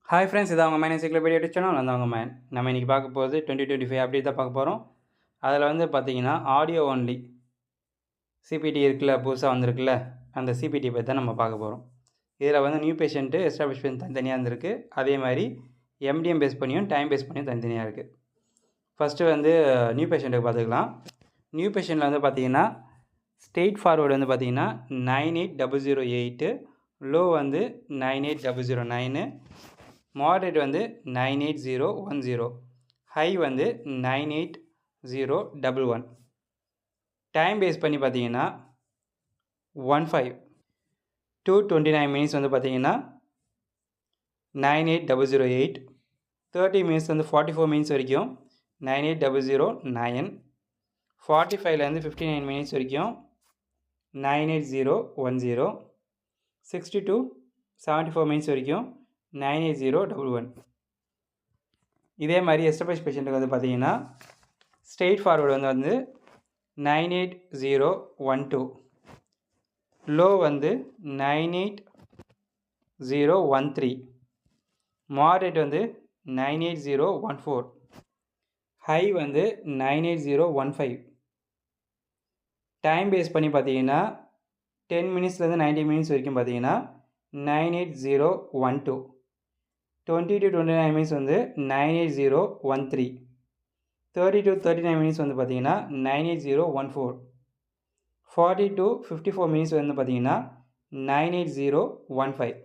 Hi friends, இது அவங்க மைன் encyclopedia YouTube channel. நான் அவங்க மைன். நம்ம இன்றைக்கி பார்க்க போகிறது 2025 அப்டேட் தான் பார்க்க போகிறோம். அதில் வந்து பார்த்தீங்கன்னா ஆடியோ ஒன்லி சிபிடி இருக்குல்ல, புதுசாக வந்திருக்குல்ல, அந்த சிபிடி பற்றி தான் நம்ம பார்க்க போகிறோம். இதில் வந்து நியூ பேஷண்ட்டு எஸ்டாப்ளிஷ் பேஷண்ட் தனித்தனியாக இருந்திருக்கு. அதே மாதிரி எம்டிஎம் பேஸ் பண்ணியும் டைம் பேஸ் பண்ணியும் தனித்தனியாக இருக்குது. ஃபஸ்ட்டு வந்து நியூ பேஷண்ட்டுக்கு பார்த்துக்கலாம். நியூ பேஷண்ட்டில் வந்து பார்த்தீங்கன்னா ஸ்ட்ரெயிட் ஃபார்வர்டு வந்து பார்த்தீங்கன்னா 98008, லோ வந்து 98009, மாடரேட் வந்து 98010, ஹை வந்து 98011. டைம் பேஸ் பண்ணி பார்த்தீங்கன்னா 15 to 29 மினிட்ஸ் வந்து பார்த்தீங்கன்னா 98008, 30 மினிட்ஸ் வந்து 44 மினிட்ஸ் வரைக்கும் 98009, 45லேருந்து 59 மினிட்ஸ் வரைக்கும் 98010, 60 to 74 மினிட்ஸ் வரைக்கும் 98011. இதே மாதிரி எஸ்டாப்ளிஷ் பேஷண்ட்டுக்கு வந்து பார்த்தீங்கன்னா ஸ்ட்ரெயிட் ஃபார்வர்டு வந்து 98012, லோ வந்து 98013, மாடரேட் வந்து 98014, ஹை வந்து 98015. டைம் பேஸ் பண்ணி பார்த்தீங்கன்னா 10 மினிட்ஸ்லேருந்து 90 மினிட்ஸ் வரைக்கும் பார்த்தீங்கன்னா 98012, 20 to 29 மினிட்ஸ் வந்து 98013, 30 to 39 மினிட்ஸ் வந்து பார்த்தீங்கன்னா 98014, 40 to 54 மினிட்ஸ் வந்து பார்த்தீங்கன்னா 98015.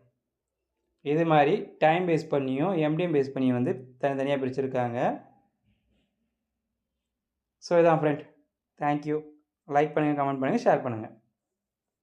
இது மாதிரி டைம் பேஸ் பண்ணியும் எம்டிஎம் பேஸ் பண்ணியும் வந்து தனித்தனியாக பிரிச்சுருக்காங்க. ஸோ இதான் ஃப்ரெண்ட், தேங்க்யூ. லைக் பண்ணுங்கள், கமெண்ட் பண்ணுங்கள், ஷேர் பண்ணுங்கள்.